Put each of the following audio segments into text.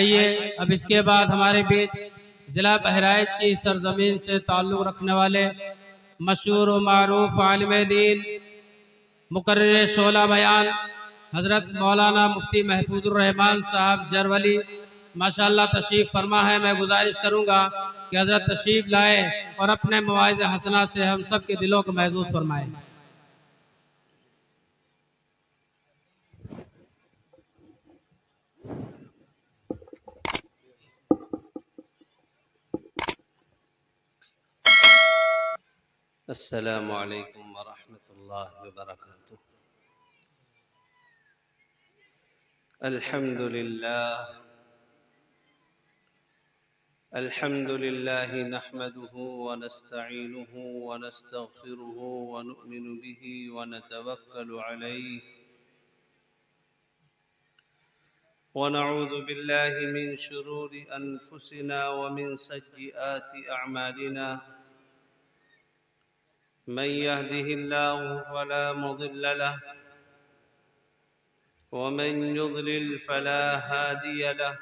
آئیے اب اس کے بعد ہمارے بیچ ضلع بہرائچ کی سرزمین سے تعلق رکھنے والے مشہور و معروف عالم دین مقرر شعلہ بیان حضرت مولانا مفتی محفوظ الرحمان صاحب جرولی ماشاءاللہ تشریف فرما ہے۔ میں گزارش کروں گا کہ حضرت تشریف لائے اور اپنے مواعظ حسنہ سے ہم سب کے دلوں کو محظوظ فرمائے۔ السلام علیکم ورحمۃ اللہ وبرکاتہ۔ الحمد للہ نحمده ونستعینه ونستغفره ونؤمن به ونتوکل علیہ ونعوذ باللہ من شرور انفسنا ومن سیئات اعمالنا من يهده الله فلا مضل له ومن يضلل فلا هادي له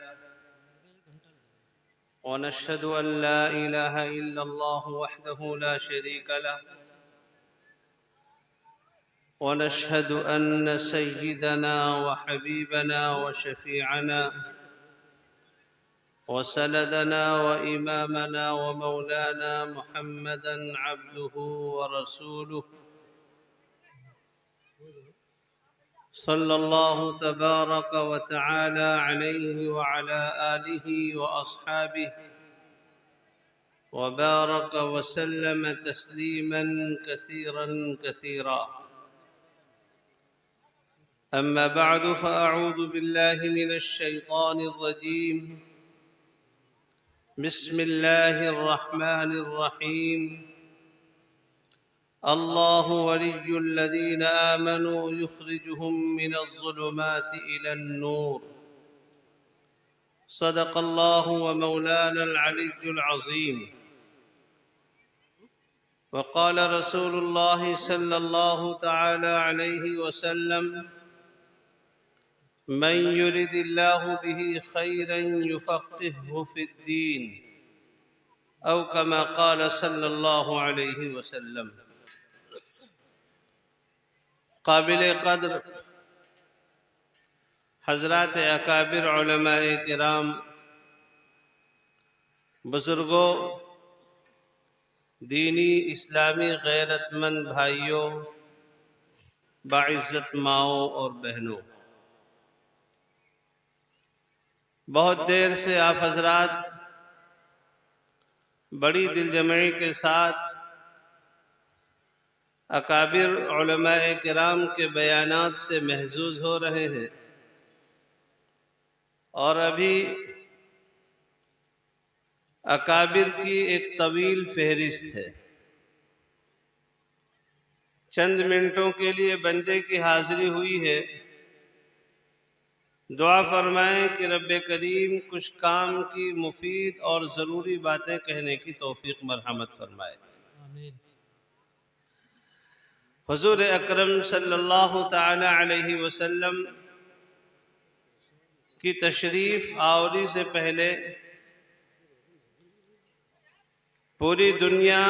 ونشهد أن لا إله إلا الله وحده لا شريك له ونشهد أن سيدنا وحبيبنا وشفيعنا وسندنا وإمامنا ومولانا محمدا عبده ورسوله صلى الله تبارك وتعالى عليه وعلى آله وأصحابه وبارك وسلم تسليما كثيرا كثيرا. أما بعد فأعوذ بالله من الشيطان الرجيم. بسم الله الرحمن الرحيم. الله ولي الذين آمنوا يخرجهم من الظلمات إلى النور. صدق الله ومولانا العلي العظيم. وقال رسول الله صلى الله تعالى عليه وسلم: من يرد الله به خيرا يفقهه في الدين، أو كما قال صلى الله عليه وسلم. قابل قدر حضرات اکابر علماء کرام، بزرگوں، دینی اسلامی غیرت مند بھائیوں، باعزت ماؤں اور بہنوں، بہت دیر سے آپ حضرات بڑی دل جمعی کے ساتھ اکابر علماء کرام کے بیانات سے محظوظ ہو رہے ہیں، اور ابھی اکابر کی ایک طویل فہرست ہے۔ چند منٹوں کے لیے بندے کی حاضری ہوئی ہے، دعا فرمائیں کہ رب کریم کچھ کام کی مفید اور ضروری باتیں کہنے کی توفیق مرحمت فرمائے۔ حضور اکرم صلی اللہ تعالی علیہ وسلم کی تشریف آوری سے پہلے پوری دنیا،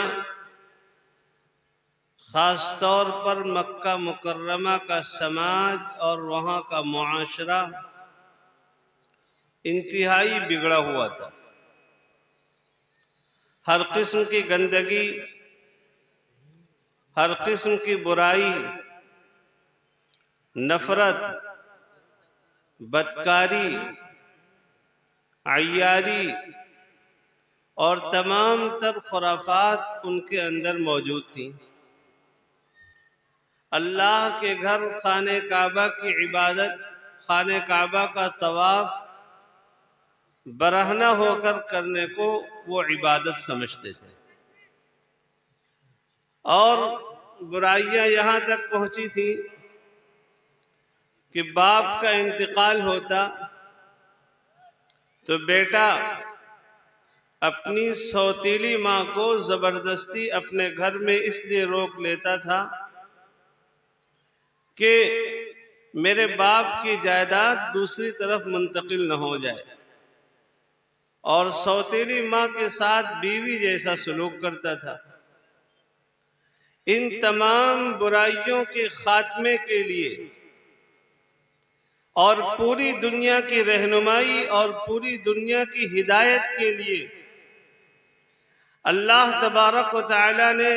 خاص طور پر مکہ مکرمہ کا سماج اور وہاں کا معاشرہ انتہائی بگڑا ہوا تھا۔ ہر قسم کی گندگی، ہر قسم کی برائی، نفرت، بدکاری، عیاری اور تمام تر خرافات ان کے اندر موجود تھیں۔ اللہ کے گھر خانہ کعبہ کی عبادت، خانہ کعبہ کا طواف برہنہ ہو کر کرنے کو وہ عبادت سمجھتے تھے، اور برائیاں یہاں تک پہنچی تھیں کہ باپ کا انتقال ہوتا تو بیٹا اپنی سوتیلی ماں کو زبردستی اپنے گھر میں اس لیے روک لیتا تھا کہ میرے باپ کی جائیداد دوسری طرف منتقل نہ ہو جائے۔ اور سوتیلی ماں کے ساتھ بیوی جیسا سلوک کرتا تھا۔ ان تمام برائیوں کے خاتمے کے لیے اور پوری دنیا کی رہنمائی اور پوری دنیا کی ہدایت کے لیے اللہ تبارک و تعالی نے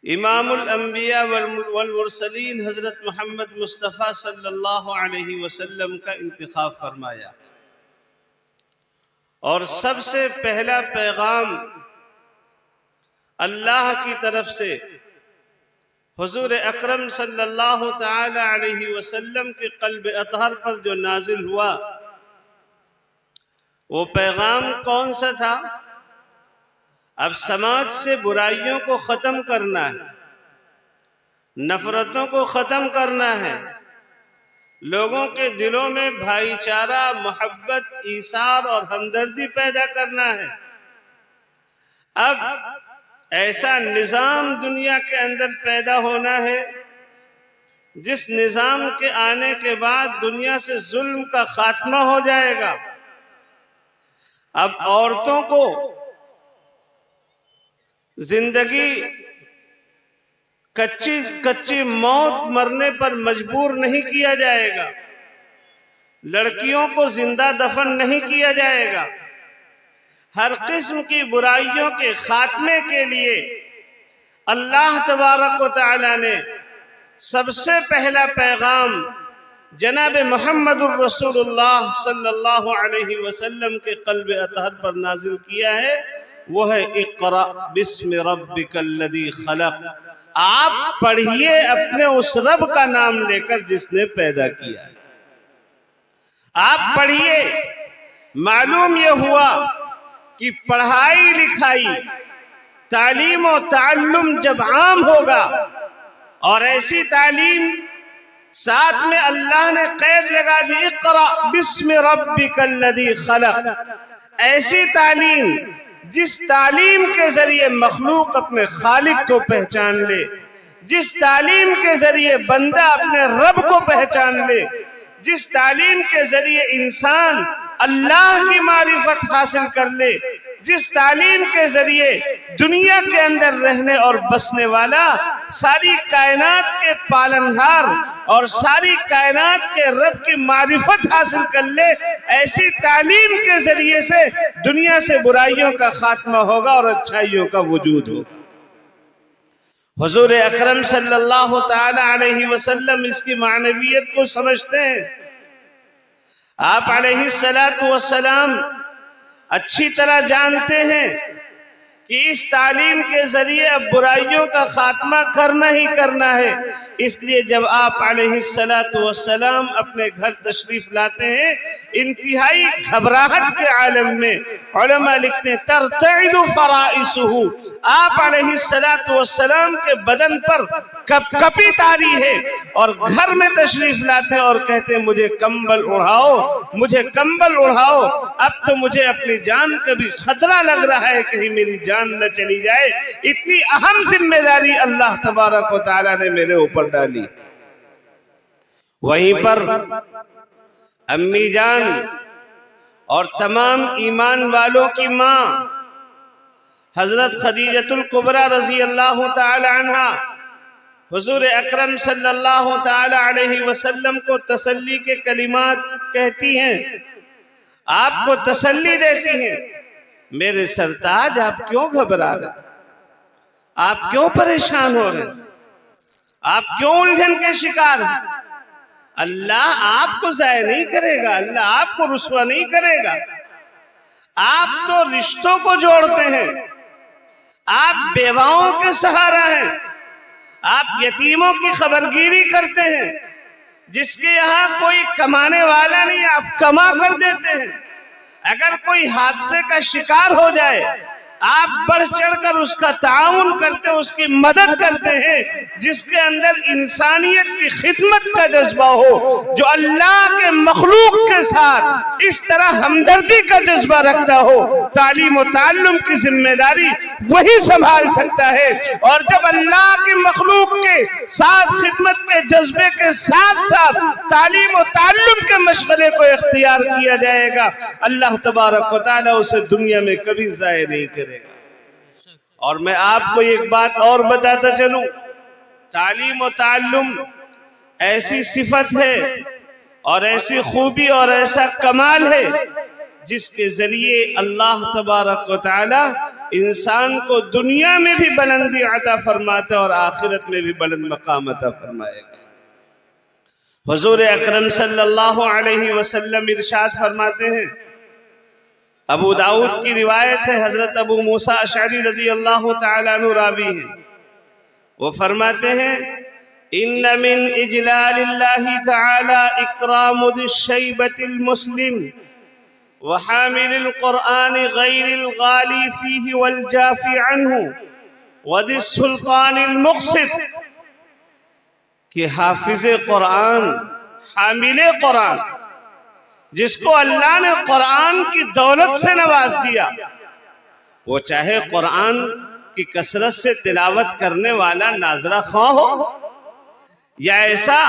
امام الانبیاء والمرسلین حضرت محمد مصطفیٰ صلی اللہ علیہ وسلم کا انتخاب فرمایا، اور سب سے پہلا پیغام اللہ کی طرف سے حضور اکرم صلی اللہ تعالی علیہ وسلم کے قلب اطہر پر جو نازل ہوا، وہ پیغام کون سا تھا؟ اب سماج سے برائیوں کو ختم کرنا ہے، نفرتوں کو ختم کرنا ہے، لوگوں کے دلوں میں بھائی چارہ، محبت، ایثار اور ہمدردی پیدا کرنا ہے۔ اب ایسا نظام دنیا کے اندر پیدا ہونا ہے جس نظام کے آنے کے بعد دنیا سے ظلم کا خاتمہ ہو جائے گا۔ اب عورتوں کو زندگی کچی موت مرنے پر مجبور نہیں کیا جائے گا، لڑکیوں کو زندہ دفن نہیں کیا جائے گا۔ ہر قسم کی برائیوں کے خاتمے کے لیے اللہ تبارک و تعالی نے سب سے پہلا پیغام جناب محمد الرسول اللہ صلی اللہ علیہ وسلم کے قلب اطہر پر نازل کیا ہے، وہ ہے اقرأ بسم ربک الذی خلق۔ آپ پڑھیے اپنے اس رب کا نام لے کر جس نے پیدا کیا ہے۔ آپ پڑھیے۔ معلوم یہ ہوا کہ پڑھائی لکھائی، تعلیم و تعلم جب عام ہوگا، اور ایسی تعلیم ساتھ میں اللہ نے قید لگا دی، اقرأ بسم ربک الذی خلق، ایسی تعلیم جس تعلیم کے ذریعے مخلوق اپنے خالق کو پہچان لے، جس تعلیم کے ذریعے بندہ اپنے رب کو پہچان لے، جس تعلیم کے ذریعے انسان اللہ کی معرفت حاصل کر لے، جس تعلیم کے ذریعے دنیا کے اندر رہنے اور بسنے والا ساری کائنات کے پالنہار اور ساری کائنات کے رب کی معرفت حاصل کر لے، ایسی تعلیم کے ذریعے سے دنیا سے برائیوں کا خاتمہ ہوگا اور اچھائیوں کا وجود ہوگا۔ حضور اکرم صلی اللہ تعالی علیہ وسلم اس کی معنویت کو سمجھتے ہیں۔ آپ علیہ السلام اچھی طرح جانتے ہیں کہ اس تعلیم کے ذریعے اب برائیوں کا خاتمہ کرنا ہی کرنا ہے، اس لیے جب آپ علیہ السلام اپنے گھر تشریف لاتے ہیں، انتہائی گھبراہٹ کے عالم میں علماء لکھتے ہیں ترتعد فرائسہ، آپ علیہ السلام کے بدن پر کپ کپی تاری ہے، اور گھر میں تشریف لاتے ہیں اور کہتے ہیں مجھے کمبل اڑھاؤ، مجھے کمبل اڑھاؤ، اب تو مجھے اپنی جان کا بھی خطرہ لگ رہا ہے، کہیں میری جان نہ چلی جائے، اتنی اہم ذمہ داری اللہ تبارک و تعالی نے میرے اوپر ڈالی۔ وہیں پر امی جان اور تمام ایمان والوں کی ماں حضرت خدیجہ الکبریٰ رضی اللہ تعالی عنہا حضور اکرم صلی اللہ تعالی علیہ وسلم کو تسلی کے کلمات کہتی ہیں، آپ کو تسلی دیتی ہیں، میرے سرتاج آپ کیوں گھبرا رہے، آپ کیوں پریشان ہو رہے، آپ کیوں الجھن کے شکار ہیں؟ اللہ آپ کو ضائع نہیں کرے گا، اللہ آپ کو رسوا نہیں کرے گا۔ آپ تو رشتوں کو جوڑتے ہیں، آپ بیواؤں کے سہارا ہیں، آپ یتیموں کی خبرگیری کرتے ہیں، جس کے یہاں کوئی کمانے والا نہیں آپ کما کر دیتے ہیں۔ اگر کوئی حادثے کا شکار ہو جائے، آپ بڑھ چڑھ کر اس کا تعاون کرتے، اس کی مدد کرتے ہیں، جس کے اندر انسانیت کی خدمت کا جذبہ ہو، جو اللہ کے مخلوق کے ساتھ اس طرح ہمدردی کا جذبہ رکھتا ہو۔ تعلیم و تعلم کی ذمہ داری وہی سنبھال سکتا ہے، اور جب اللہ کے مخلوق کے ساتھ خدمت کے جذبے کے ساتھ ساتھ تعلیم و تعلم کے مشغلے کو اختیار کیا جائے گا، اللہ تبارک و تعالیٰ اسے دنیا میں کبھی ضائع نہیں کرے گا۔ اور میں آپ کو ایک بات اور بتاتا چلوں، تعلیم و تعلم ایسی صفت ہے اور ایسی خوبی اور ایسا کمال ہے جس کے ذریعے اللہ تبارک و تعالی انسان کو دنیا میں بھی بلندی عطا فرماتا ہے اور آخرت میں بھی بلند مقام عطا فرمائے گا۔ حضور اکرم صلی اللہ علیہ وسلم ارشاد فرماتے ہیں، ابو داؤد کی روایت ہے، حضرت ابو موسیٰ اشعری رضی اللہ تعالیٰ عنہ راوی ہیں، وہ فرماتے ہیں، ان من اجلال اللہ تعالی اکرام ذی الشیبۃ المسلم وحامل القرآن غیر الغالی فیہ والجافی عنہ وذی السلطان المقسط، کہ حافظ قرآن، حامل قرآن، جس کو اللہ نے قرآن کی دولت سے نواز دیا، وہ چاہے قرآن کی کثرت سے تلاوت کرنے والا ناظرہ خواہ ہو، یا ایسا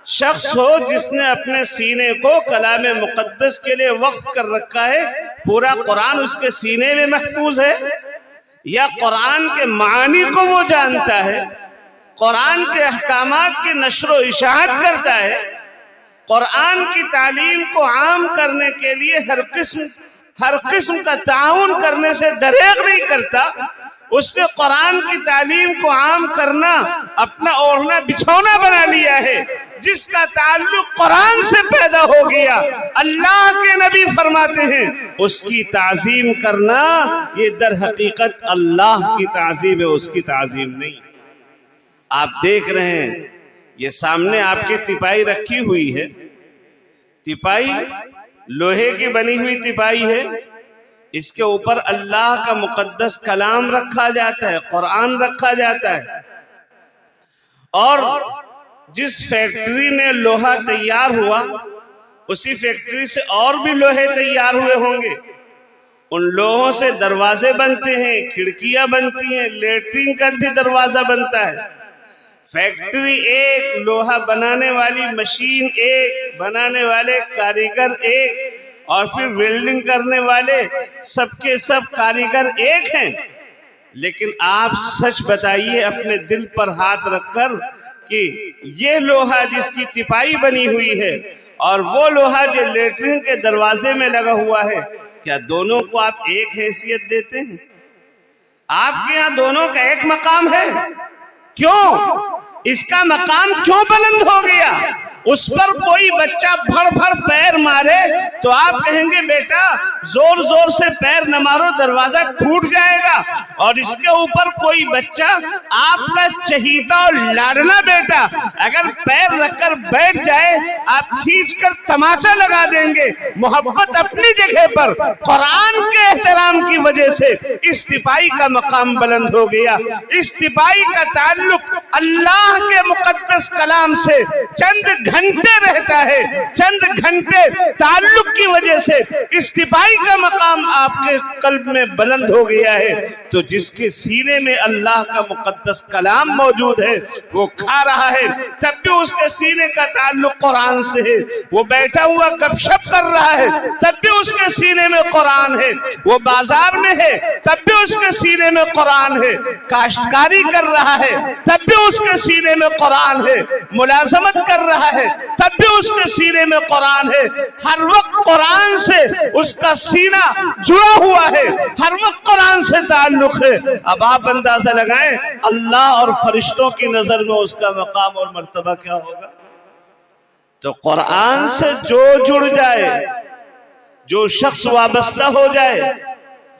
شخص ہو جس نے اپنے سینے کو کلام مقدس کے لیے وقف کر رکھا ہے، پورا قرآن اس کے سینے میں محفوظ ہے، یا قرآن کے معانی کو وہ جانتا ہے، قرآن کے احکامات کی نشر و اشاعت کرتا ہے، قرآن کی تعلیم کو عام کرنے کے لیے ہر قسم کا تعاون کرنے سے دریغ نہیں کرتا، اس نے قرآن کی تعلیم کو عام کرنا اپنا اوڑھنا بچھونا بنا لیا ہے، جس کا تعلق قرآن سے پیدا ہو گیا، اللہ کے نبی فرماتے ہیں اس کی تعظیم کرنا یہ در حقیقت اللہ کی تعظیم ہے، اس کی تعظیم نہیں۔ آپ دیکھ رہے ہیں یہ سامنے آپ کی تپائی رکھی ہوئی ہے، تپائی لوہے کی بنی ہوئی تپائی ہے، اس کے اوپر اللہ کا مقدس کلام رکھا جاتا ہے، قرآن رکھا جاتا ہے، اور جس فیکٹری میں لوہا تیار ہوا اسی فیکٹری سے اور بھی لوہے تیار ہوئے ہوں گے، ان لوہوں سے دروازے بنتے ہیں، کھڑکیاں بنتی ہیں، لیٹرین کا بھی دروازہ بنتا ہے۔ فیکٹری ایک، لوہا بنانے والی مشین ایک، بنانے والے کاریگر ایک، اور پھر ویلڈنگ کرنے والے سب کے سب کاریگر ایک ہیں، لیکن آپ سچ بتائیے اپنے دل پر ہاتھ رکھ کر کہ یہ لوہا جس کی تپائی بنی ہوئی ہے اور وہ لوہا جو لیٹرین کے دروازے میں لگا ہوا ہے، کیا دونوں کو آپ ایک حیثیت دیتے ہیں؟ آپ کے ہاں دونوں کا ایک مقام ہے؟ کیوں؟ اس کا مقام کیوں بلند ہو گیا؟ اس پر کوئی بچہ بھڑ بھڑ پیر مارے تو آپ کہیں گے بیٹا زور زور سے پیر نہ مارو دروازہ ٹوٹ جائے گا، اور اس کے اوپر کوئی بچہ آپ کا چہیتا اور لاڈلا بیٹا اگر پیر رکھ کر بیٹھ جائے آپ کھینچ کر تماچا لگا دیں گے۔ محبت اپنی جگہ پر قرآن کے احترام کی وجہ سے اس تپائی کا مقام بلند ہو گیا۔ اس تپائی کا تعلق اللہ کے مقدس کلام سے چند گھنٹے رہتا ہے، چند گھنٹے تعلق کی وجہ سے اس تپائی کا مقام آپ کے قلب میں بلند ہو گیا ہے۔ تو جس کے سینے میں اللہ کا مقدس کلام موجود ہے وہ کھا رہا ہے تب بھی اس کے سینے کا تعلق قرآن سے ہے، وہ بیٹھا ہوا گپ شپ کر رہا ہے تب بھی اس کے سینے میں قرآن ہے، وہ بازار میں ہے تب بھی اس کے سینے میں قرآن ہے، کاشتکاری کر رہا ہے تب بھی اس کے سینے میں قرآن ہے، ملازمت کر رہا ہے تب بھی اس کے سینے میں قرآن ہے، ہر وقت قرآن سے اس کا سینہ جڑا ہوا ہے، ہر وقت قرآن سے تعلق ہے۔ اب آپ اندازہ لگائیں اللہ اور فرشتوں کی نظر میں اس کا مقام اور مرتبہ کیا ہوگا۔ تو قرآن سے جو جڑ جائے، جو شخص وابستہ ہو جائے،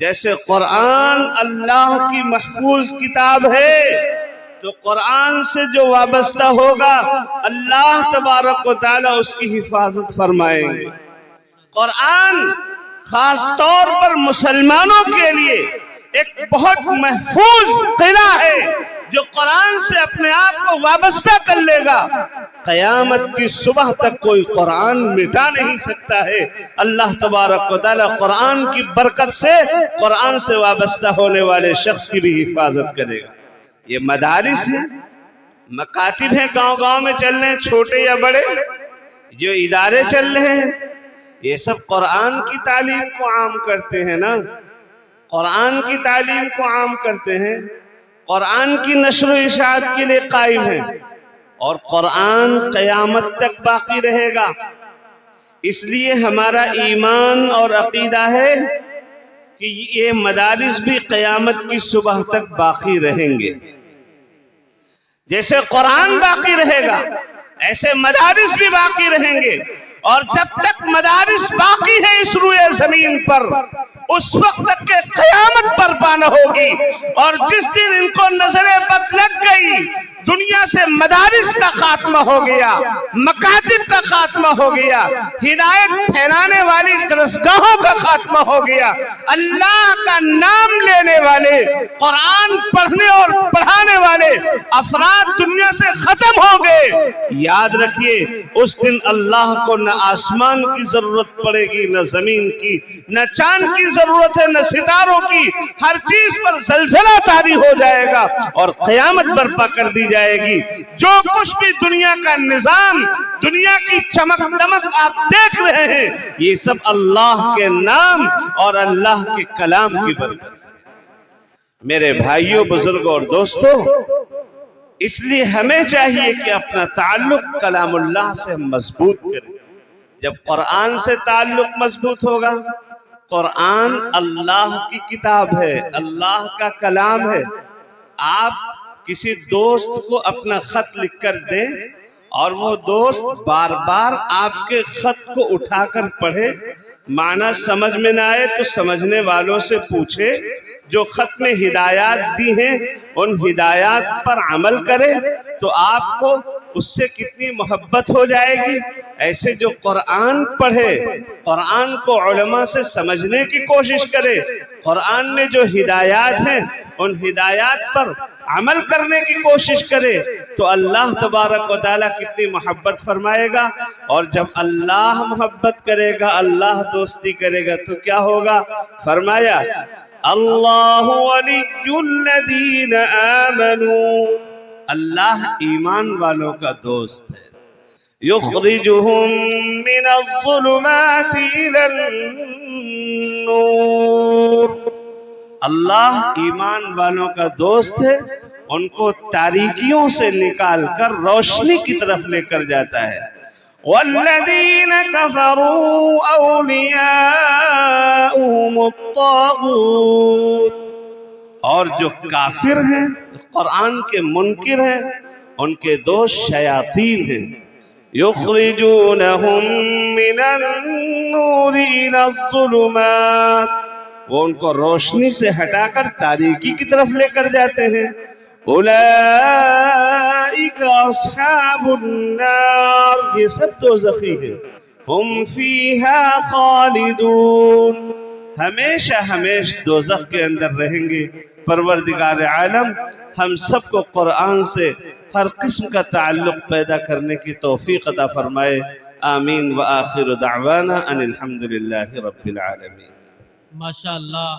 جیسے قرآن اللہ کی محفوظ کتاب ہے تو قرآن سے جو وابستہ ہوگا اللہ تبارک و تعالیٰ اس کی حفاظت فرمائیں گے۔ قرآن خاص طور پر مسلمانوں کے لیے ایک بہت محفوظ قلعہ ہے جو قرآن سے اپنے آپ کو وابستہ کر لے گا، قیامت کی صبح تک کوئی قرآن مٹا نہیں سکتا ہے۔ اللہ تبارک و تعالی قرآن کی برکت سے قرآن سے وابستہ ہونے والے شخص کی بھی حفاظت کرے گا۔ یہ مدارس ہیں، مکاتب ہیں، گاؤں گاؤں میں چل رہے ہیں، چھوٹے یا بڑے جو ادارے چل رہے ہیں، یہ سب قرآن کی تعلیم کو عام کرتے ہیں نا، قرآن کی تعلیم کو عام کرتے ہیں، قرآن کی نشر و اشاعت کے لیے قائم ہیں، اور قرآن قیامت تک باقی رہے گا۔ اس لیے ہمارا ایمان اور عقیدہ ہے کہ یہ مدارس بھی قیامت کی صبح تک باقی رہیں گے۔ جیسے قرآن باقی رہے گا ایسے مدارس بھی باقی رہیں گے، اور جب تک مدارس باقی ہیں اس روئے زمین پر اس وقت تک کہ قیامت برپا نہ ہوگی، اور جس دن ان کو نظر بد لگ گئی دنیا سے مدارس کا خاتمہ ہو گیا، مکاتب کا خاتمہ ہو گیا، ہدایت پھیلانے والی درسگاہوں کا خاتمہ ہو گیا، اللہ کا نام لینے والے، قرآن پڑھنے اور پڑھانے والے افراد دنیا سے ختم ہو گئے، یاد رکھیے اس دن اللہ کو نہ آسمان کی ضرورت پڑے گی، نہ زمین کی، نہ چاند کی ضرورت ہے، نہ ستاروں کی، ہر چیز پر زلزلہ طاری ہو جائے گا اور قیامت برپا کر دی جائے گی۔ جو کچھ بھی دنیا کا نظام، دنیا کی چمک دمک آپ دیکھ رہے ہیں، یہ سب اللہ کے نام اور اللہ کے کلام کی برکت سے۔ میرے بھائیوں، بزرگوں اور دوستوں، اس لیے ہمیں چاہیے کہ اپنا تعلق کلام اللہ سے مضبوط کریں۔ جب قرآن سے تعلق مضبوط ہوگا، قرآن اللہ کی کتاب ہے، اللہ کا کلام ہے، آپ کسی دوست کو اپنا خط لکھ کر دیں اور وہ دوست بار بار آپ کے خط کو اٹھا کر پڑھے، معنی سمجھ میں نہ آئے تو سمجھنے والوں سے پوچھے، جو خط میں ہدایات دی ہیں ان ہدایات پر عمل کرے تو آپ کو اس سے کتنی محبت ہو جائے گی۔ ایسے جو قرآن پڑھے، قرآن کو علماء سے سمجھنے کی کوشش کرے، قرآن میں جو ہدایات ہیں ان ہدایات پر عمل کرنے کی کوشش کرے، تو اللہ تبارک و تعالیٰ کتنی محبت فرمائے گا۔ اور جب اللہ محبت کرے گا، اللہ دوستی کرے گا تو کیا ہوگا؟ فرمایا اللہ ولی الذین آمنوا، اللہ ایمان والوں کا دوست ہے، یخرجہم من الظلمات الی النور، اللہ ایمان والوں کا دوست ہے، ان کو تاریکیوں سے نکال کر روشنی کی طرف لے کر جاتا ہے۔ والذین کفروا اولیاؤہم الطاغوت، اور جو کافر ہیں، قرآن کے منکر ہیں، ان کے دوست شیاطین ہیں۔ یخرجونہم من النور الی الظلمات، وہ ان کو روشنی سے ہٹا کر تاریکی کی طرف لے کر جاتے ہیں۔ اولئک اصحاب النار، یہ سب دوزخی ہیں، ہم فیہا خالدون، ہمیشہ ہمیشہ دوزخ کے اندر رہیں گے۔ پروردگار عالم ہم سب کو قرآن سے ہر قسم کا تعلق پیدا کرنے کی توفیق عطا فرمائے۔ آمین وآخر دعوانا ان الحمدللہ رب العالمین۔ ماشاءاللہ